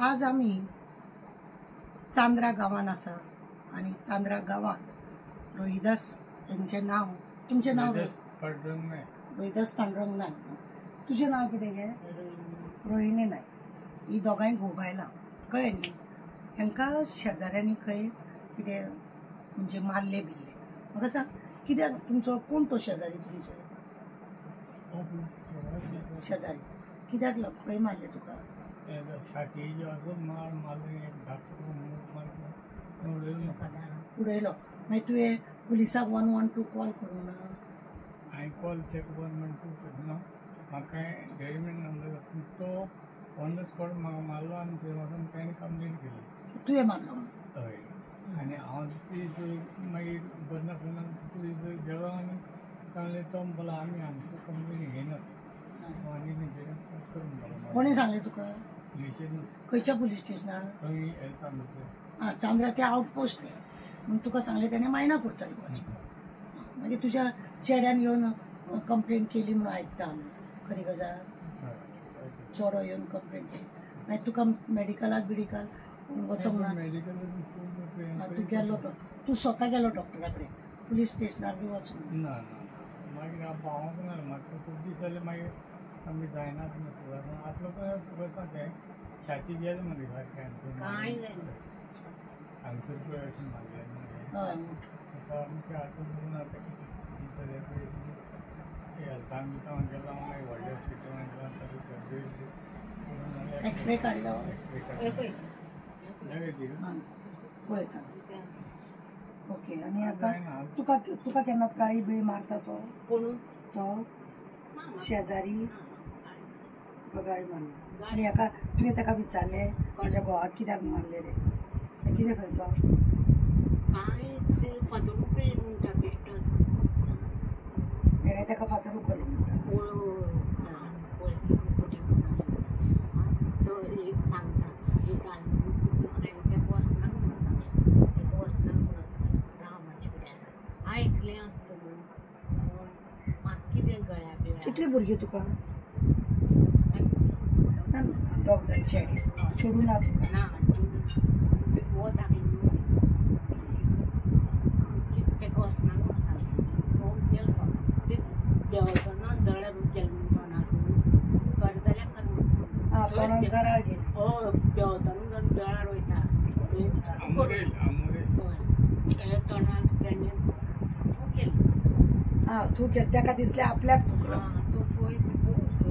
आज आम्ही चांद्रा गावान आसा आणि चांद्रा गावात रोहिदास यांचे नाव, तुमचे नाव रोहिदास पांडुरंग नायक, तुझे नाव कितें गे? रोहिणी नायक. ही दोगांय घोव बायलां, कळ्ळें न्ही? हांकां शेजाऱ्यांनी खंय कितें म्हणजे मारले बिल्ले. म्हाका सांग, कित्याक तुमचो कोण तो शेजारी? तुमचे शेजारी कित्याक खंय मारले तुका? उडयलो. मागीर तुवें पुलिसाक 112 कॉल करूं ना? हांवें कॉल चॅक 112 करूं ना. म्हाका गॅरमेंट नंबर तो ऑन द स्पॉट म्हाका मारलो आनी थंय वचून ताणें कंप्लेन केली. तुवें मारलो? हय. आनी हांव दुसरे दीस मागीर बरें नासतना दुसरे दीस गेलो आनी सांगलें तो म्हणपाक लागलो आमी हांगसर कंप्लेन घेयनात आनी तेंचे करून गेलो. कोणें सांगलें तुका? पुलिशेन. खंयच्या पुलीस स्टेशनार? थंय सांगलें. चांद्रा ते आउटपोस्ट तें. म्हूण तुका सांगलें ताणें मायना करतली वचून. मागीर तुज्या चेड्यान येवन कंप्लेन केली म्हणून आयकता आमी. खरी गजाल? चेडो येवन कंप्लेन केली. मागीर तुका मेडिकलाक बिडिकल वचोंक ना? तूं गेलो, तूं स्वता गेलो डॉक्टरा कडेन? पुलीस स्टेशनार बी वचूंक ना? मागीर हांव पावोंक ना. म्हाका खूब दीस जाले. मागीर आमी जायनात आतलो पळय तें छाती गेले मरे सारकें कांय जायना. हांगसर पळय अशें मारलें. हय. तसो आमच्या हातून आतां हेल्थान बितान गेलो मागीर व्हडल्या हॉस्पिटलान गेलो सगळी सर्जरी. एक्सरे काडलो? एक्सरे काडलो. पळयता. ओके. आनी आतां तुका केन्ना काळी बिळी मारता तो? कोण तो? शेजारी तुका गाळी मारलो. आनी हाका तुवें ताका विचारलें म्हज्या घोवाक कित्याक मारलें रे? कितें खंय तो? हेणे ताका फातर उखल्लो म्हणटा. कितली भुरगीं तुका? दोग जाण चेडे. चेडूं ना तुका? तोंडान जराळ घे. जळार वयता तूं केलें ताका दिसलें आपल्याक चुकलो.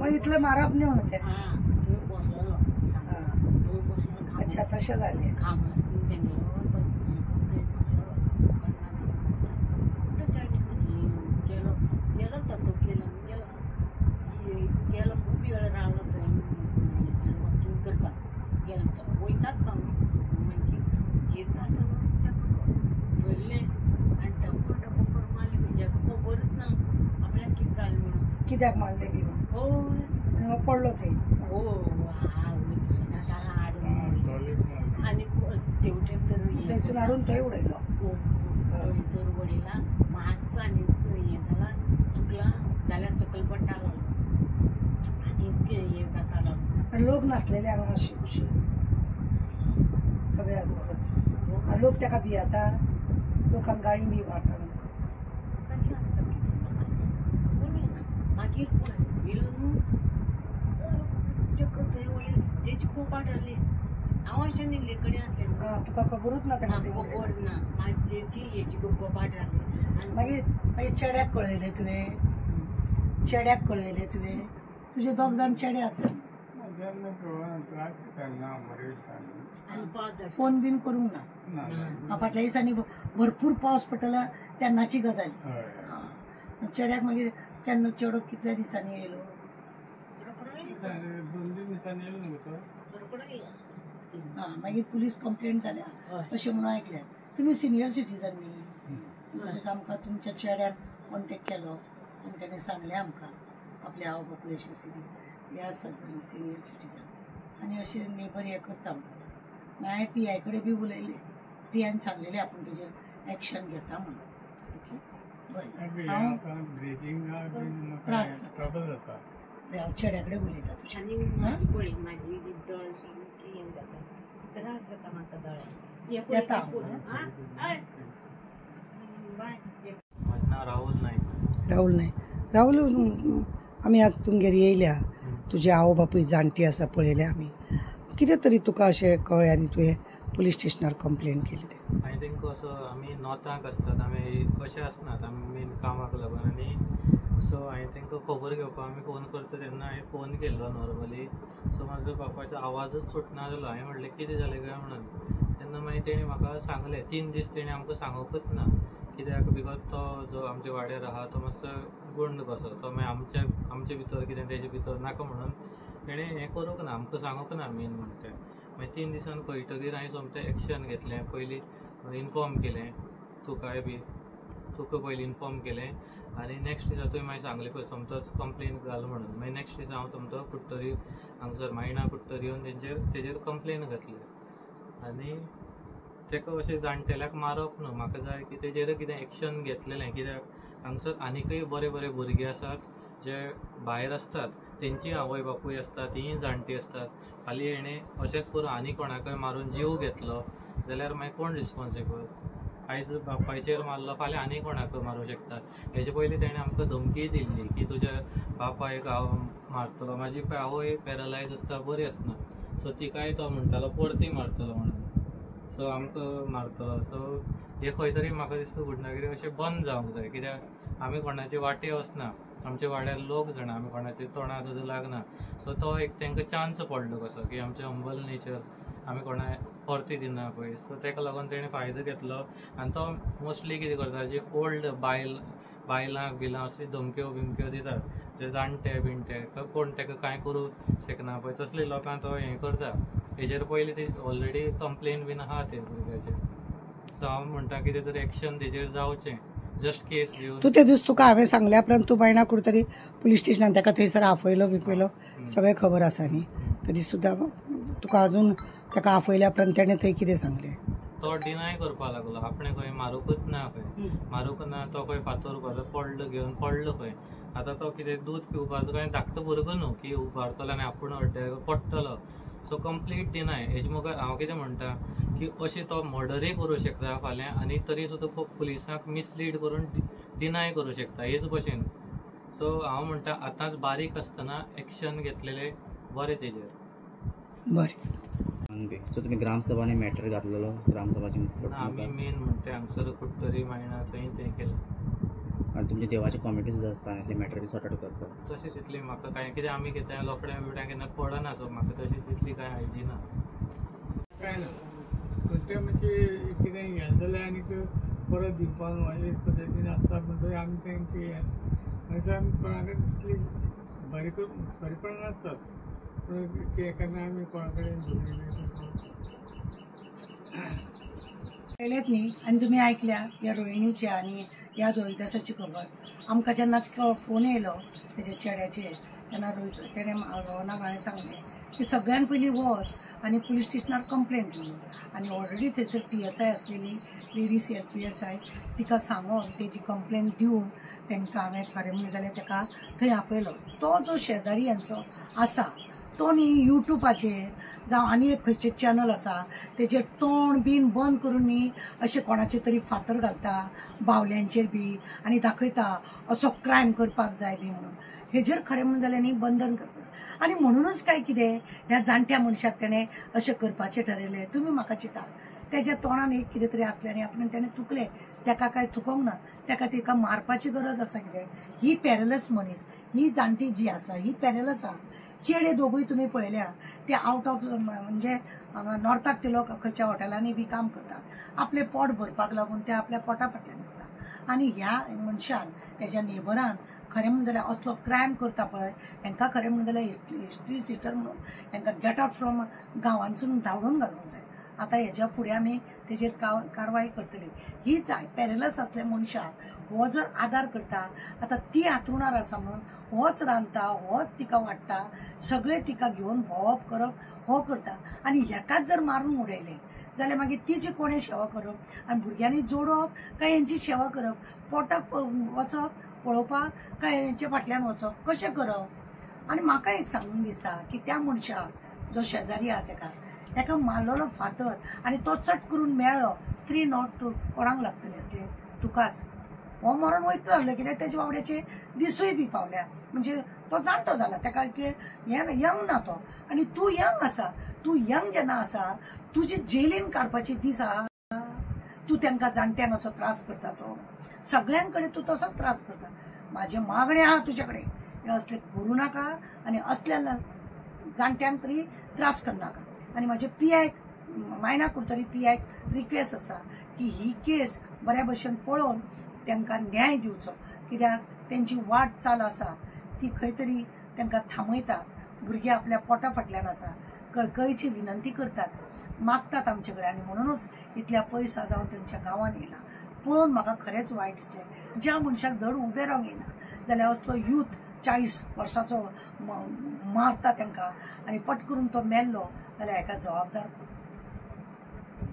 पण इतलें मारप न्ही म्हणून तें. अच्छा, तशें जालें. कित्याक मारले बी म्हणून पडलो थंय. थंयसून हाडून थंय उडयलो. उडयला मातसो आनी हें जाला चुकला जाल्यार सकयल पडटालो आनी हें जातालो. लोक नासलेले हांगा अशी सगळे लोक ताका भियेता. लोकांक गाळी बी मारता. तशें आसता. मागीर थंय वळील तेजी खूब आडली. हांव अशें न्हिल्ले कडेन आसलें. तुका खबरूच ना ताका? खबर ना. म्हाजेची हेजी खूब आडली. आनी मागीर चेड्याक कळयलें तुवें? चेड्याक कळयलें तुवें? तुजे दोग जाण चेडे आसले. फोन बीन करूंक ना? फाटल्या दिसांनी भरपूर पावस पडटलो तेन्नाची गजाल. चेड्याक मागीर केन्ना चेडो कितल्या दिसांनी येयलो? 2 दिसांनी येयलो न्हू तो. मागीर पुलीस कंप्लेंट जाल्या अशें म्हणून आयकलें. तुमी सिनियर सिटीजन न्ही? आमकां तुमच्या चेड्यान कॉन्टेक्ट केलो आनी ताणें सांगलें आमकां आपल्या आवय बापूय अशें ह्या सिनियर सिटीजन आनी अशें नेबर हें करता म्हणून. हांवें PI कडेन बी उलयलें. PIन सांगलेलें आपूण तेजेर एक्शन घेता म्हणून. ओके. बरें. त्रास जाता. हांव चेड्याकडे उलयता तुज्या आनी म्हाजी पळय म्हाजी दळ सामकी हें जाता त्रास जाता म्हाका दळ्याक येता बाय माझं नाव राहुल नाईक. राहुल आमी आज तुमगेर येयल्या तुजे आवय बापूय जाणटी आसा पळयल्या आमी कितें तरी तुका अशें कळ्ळें आनी तुवें पुलीस स्टेशनार कंप्लेन केली ते आय थिंक असो आमी नॉर्थाक आसतात आमी अशें आसनात आमी मेन कामाक लागून आनी सो हांवें तांकां खबर घेवपाक आमी फोन करता तेन्ना हांवें फोन केल्लो नॉर्मली. सो म्हाजो बापायचो आवाजूच सुटना जालो. हांवें म्हणलें कितें जालें काय म्हणून. तेन्ना मागीर तेणी म्हाका सांगलें 3 दीस तेणी आमकां सांगोकूच ना कित्याक बिकॉज तो जो आमच्या वाड्यार आहा तो मातसो गुंड कसो तो मागीर आमचे भितर कितें तेजे भितर नाका म्हणून तेणें हें करूंक ना आमकां सांगोक ना मेन म्हणटा. मागीर 3 दिसान कळटकीर हांवें सोमतें एक्शन घेतलें. पयलीं इन्फॉर्म केलें तुकाय बी तुका पयलीं इन्फॉर्म केलें आनी नेक्स्ट दिसा तुवें मागीर सांगलें पळय सोमतोच कंप्लेन घाल म्हणून. मागीर नेक्स्ट दिसा हांव सोमतो कुट्टरी हांगसर मायणा कुट्टरी येवन तेजेर कंप्लेन घातली आनी ताका अशें जाणटेल्याक मारप न्हू म्हाका जाय की तेजेर कितें एक्शन घेतलेलें कित्याक हांगसर आनीकय बरे बरे भुरगे आसात जे भायर आसतात तेंची आवय बापूय आसता तींय जाणटी असतात. फाल्यां हेणें अशेंच करून आनी कोणाकय मारून जीव घेतलो जाल्यार मागीर कोण रिस्पॉन्सिबल. आयज बापायचेर मारलो फाल्यां आनी कोणाक मारूं शकता. हेजे पयलीं तेणें आमकां धमकी दिल्ली की तुज्या बापायक हांव मारतलो. म्हाजी आवय पॅरलायज आसता बरी आसना सो तिकाय तो म्हणटालो परती मारतलो म्हणून सो आमकां मारतलो. सो हे खंय तरी म्हाका दिसता गुंडागिरी अशें बंद जावंक जाय कित्याक आमी कोणाचे वाटे वचना. आमच्या वाड्यार लोक जाणा आमी कोणाचे तोंडां सुद्दां लागना. सो तो एक तांकां चान्स पडलो कसो की आमचें हंबल नेचर आमी कोणा परती दिना पळय. सो ताका लागून तेणें फायदो घेतलो आनी तो मोस्टली कितें करता जे ओल्ड बायलांक बिलां असली धमक्यो बिमक्यो दितात जे जाणटे बिणटे कोण ताका कांय करूं शकना पळय तसले लोकांक तो हें करता. हेजेर पयलीं ती ऑलरेडी कंप्लेन बीन आहा ते भुरग्याचेर. सो हांव म्हणटा कितें तरी एक्शन तेजेर जावचें जस्ट केस घेवन. तू ते दीस तुका हांवें सांगल्या उपरांत तूं बायणा कुठतरी पुलीस स्टेशनान ताका थंयसर आफयलो बिफयलो सगळें खबर आसा न्ही तरी सुद्दां तुका अजून ताका आफयल्या उपरांत तेणें थंय कितें सांगलें. तो डिनाय करपाक लागलो आपणें खंय मारूंकूच ना खंय मारूंक ना. तो खंय फातर पडलो घेवन पडलो खंय. आतां तो कितें दूद पिवपाचो काय धाकटो भुरगो न्हू की उबारतलो आनी आपूण अड्ड्यार पडटलो. So complete deny. हेजे मुखार हांव कितें म्हणटा की अशें तो मर्डरय करूं शकता फाल्यां आनी तरी सुद्दां पुलिसांक मिसलीड करून डिनाय करूं शकता हेच भशेन. सो हांव म्हणटा आतांच बारीक आसतना एक्शन घेतलेलें बरें तेजेर. बरें. सो तुम्ही ग्रामसभाने मॅटर घातलेलो ग्रामसभाची आमी मेन म्हणटा हांगसर कुट्टरी मायणा थंयच हें केलें आनी तुमचे देवाची कॉमिटी सुद्दां आसता आनी मॅटर बी सॉर्ट आउट करता. तशें तितली म्हाका कांय कितें आमी कितें लोफड्या बिफड्या केन्ना पडना सो म्हाका तशी तितली कांय आयडिया ना. काय ना ते मातशें कितें हें जाल्यार आनीक परत दिवपाक अशे पद्दतीन आसता म्हणटकीर आमी तेंची अशें आमी कोणा कडेन तितली बरेपण नासतात पूण केन्ना आमी कोणा कडेन केलेत न्ही आनी तुमी आयकल्या ह्या रोहिणीच्या आनी ह्या रोहिदासाची खबर. आमकां जेन्ना फोन येयलो तेज्या चेड्याचेर तेन्ना तेणें रोहनाक हांवें सांगलें की सगळ्यान पयलीं वच आनी पुलीस स्टेशनार कंप्लेन दी. आनी ऑलरेडी थंयसर PSI आसलेली लेडी CLPSI तिका सांगून तेजी कंप्लेन दिवन तांकां हांवें खरें म्हणलें जाल्यार ताका थंय आपयलो. तो जो शेजारी यांचो आसा तो न्ही युट्यूबाचेर जावं आनी एक खंयचें चॅनल आसा तेजेर तोंड बीन बंद करून न्ही अशें कोणाचेर तरी फातर घालता बावल्यांचेर बी आनी दाखयता असो क्रायम करपाक जाय बी म्हणून. हेजेर खरें म्हणून जाल्यार न्ही बंधन करता. आनी म्हणूनच काय कितें ह्या जाणट्या मनशाक तेणें अशें करपाचें ठरयलें. तुमी म्हाका चिंता तेज्या तोंडान एक कितें तरी आसलें आनी आपणें तेणें तुकलें ताका काय तुकोंक ना. ताका मारपाची गरज आसा कितें. ही पॅरलस मनीस ही जाणटी जी आसा ही पॅरलस आहा. चेडे दोगूय तुमी पळयल्या ते आउट ऑफ म्हणजे नॉर्थाक ते लोक खंयच्या हॉटेलांनी बी काम करतात. आपलें पोट भरपाक लागून ते आपल्या पोटा फाटल्यान आसता. आनी ह्या मनशान तेज्या नेबरान खरें म्हणून जाल्यार असलो क्रायम करता पळय हांकां खरें म्हणून जाल्यार हिस्ट्री सिटर म्हणून हांकां गेट आउट फ्रॉम गांवांसून धांवडून घालूंक जाय. आतां हेज्या फुडें आमी तेजेर कारवाय करतली. ही पॅरलस आसल्या मनशाक हो जर आदार करता आतां ती आंतरुणार आसा म्हणून होच रांदता होच तिका वाडटा सगळें तिका घेवन भोंवप करप हो करता. आनी हेकाच जर मारून उडयलें जाल्यार मागीर तिची कोणें सेवा करप आनी भुरग्यांनी जोडप काय हेंची सेवा करप पोटाक वचप पळोवपाक काय हेंचे फाटल्यान वचप कशें करप. आणि म्हाका एक सांगून दिसता की त्या मनशाक जो शेजारी आहा ताका मारलेलो फातर आणि तो चट करून मेळ्ळो 3 नॉट कोणाक लागतले असले तुकाच हो मरण वयतलो आसलो कित्याक तेच्या बावड्याचे दिसूय बी पावल्या म्हणजे तो जाणटो जाला ताका इतले यंग ना तो आणि तूं यंग आसा तूं यंग जेन्ना आसा तुजी जेलीन काडपाचे दीस आहा तूं तांकां जाणट्यांक असो त्रास करता तो सगळ्यांकडे तूं तसोच त्रास करता माझे मागणे आहा तुजे कडेन हे असले करू नाका आणि असल्या जाणट्यांक तरी त्रास करनाका आणि माझे PI मायना कुर्तरी PI रिक्वेस्ट आसा की ही केस बऱ्या भशेन पळोवन तांकां न्याय दिवचो कित्याक तेंची वाट चाल आसा ती खंय तरी तांकां थांबयता भुरगे आपल्या पोटा फाटल्यान आसा कळकळीची विनंती करतात मागतात आमचे कडेन आणि म्हणूनच इतल्या पयस जावन तेंच्या गांवांत येयला पळोवन म्हाका खरेंच वायट दिसलें ज्या मनशाक धड उबें रावंक येना जाल्यार असलो यूथ 40 वर्साचो मारता तांकां आनी पट करून तो मेल्लो जाल्यार हाका जबाबदार कोण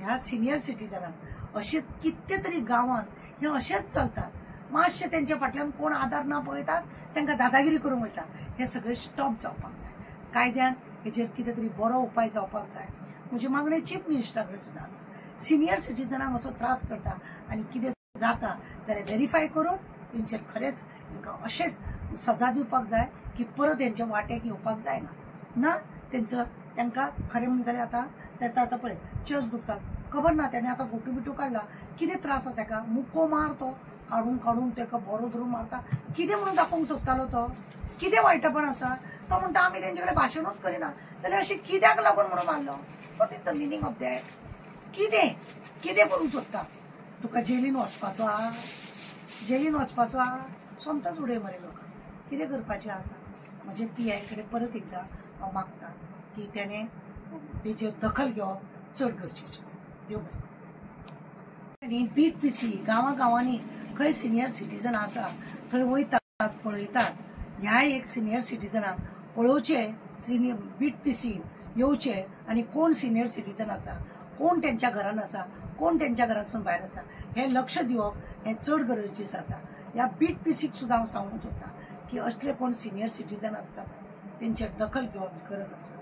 ह्या सिनियर सिटीजनाक अशें कितले तरी गांवांत हे अशेंच चलतात मातशें तेंच्या फाटल्यान कोण आदार ना पळयतात तांकां दादागिरी करूंक वयता हे सगळें स्टॉप जावपाक जाय कायद्यान हेजेर कितें तरी बरो उपाय जावपाक जाय म्हजे मागणें चीफ मिनिस्टरा कडेन सुद्दां आसा सिनियर सिटीजनाक असो त्रास करता आनी कितें जाता जाल्यार व्हेरीफाय करून तेंचेर खरेंच तांकां अशेंच सजा दिवपाक जाय की परत हेंच्या वाटेक येवपाक जायना ना तेंचो तांकां खरें म्हणून जाल्यार आतां पळय चर्च दुखता खबर ना ताणें आतां फोटो बिटो काडला कितें त्रास आसा ताका मुक्को मार तो काडून ताका बरो धरून मारता कितें म्हणून दाखोवंक सोदतालो तो कितें वायटपण आसा तो म्हणटा आमी तेंचे कडेन भाशणूच करिना जाल्यार अशें कित्याक लागून म्हणून मारलो what is the meaning of that कितें करूंक सोदता तुका जेलीन वचपाचो आहा सोमतोच उडय मरे लोकांक कितें करपाचें आसा म्हजे PI कडेन परत एकदां हांव मागता की तेणें तेजेर दखल घेवप चड गरजेचें आसा देव बरें बीट PC गांवांनी खंय सिनियर सिटीजन आसा थंय वयतात पळयतात ह्या एक सिनियर सिटीजनाक पळोवचें बीट PC येवचे आनी कोण सिनियर सिटीजन आसा कोण तेंच्या घरान आसा कोण तेंच्या घरांतसून भायर आसा हें लक्ष दिवप हें चड गरजेचें आसा ह्या बीट PCक सुद्दां हांव सांगूंक सोदतां की असले कोण सिनियर सिटीजन आसता पळय तेंचेर दखल घेवप गरज आसा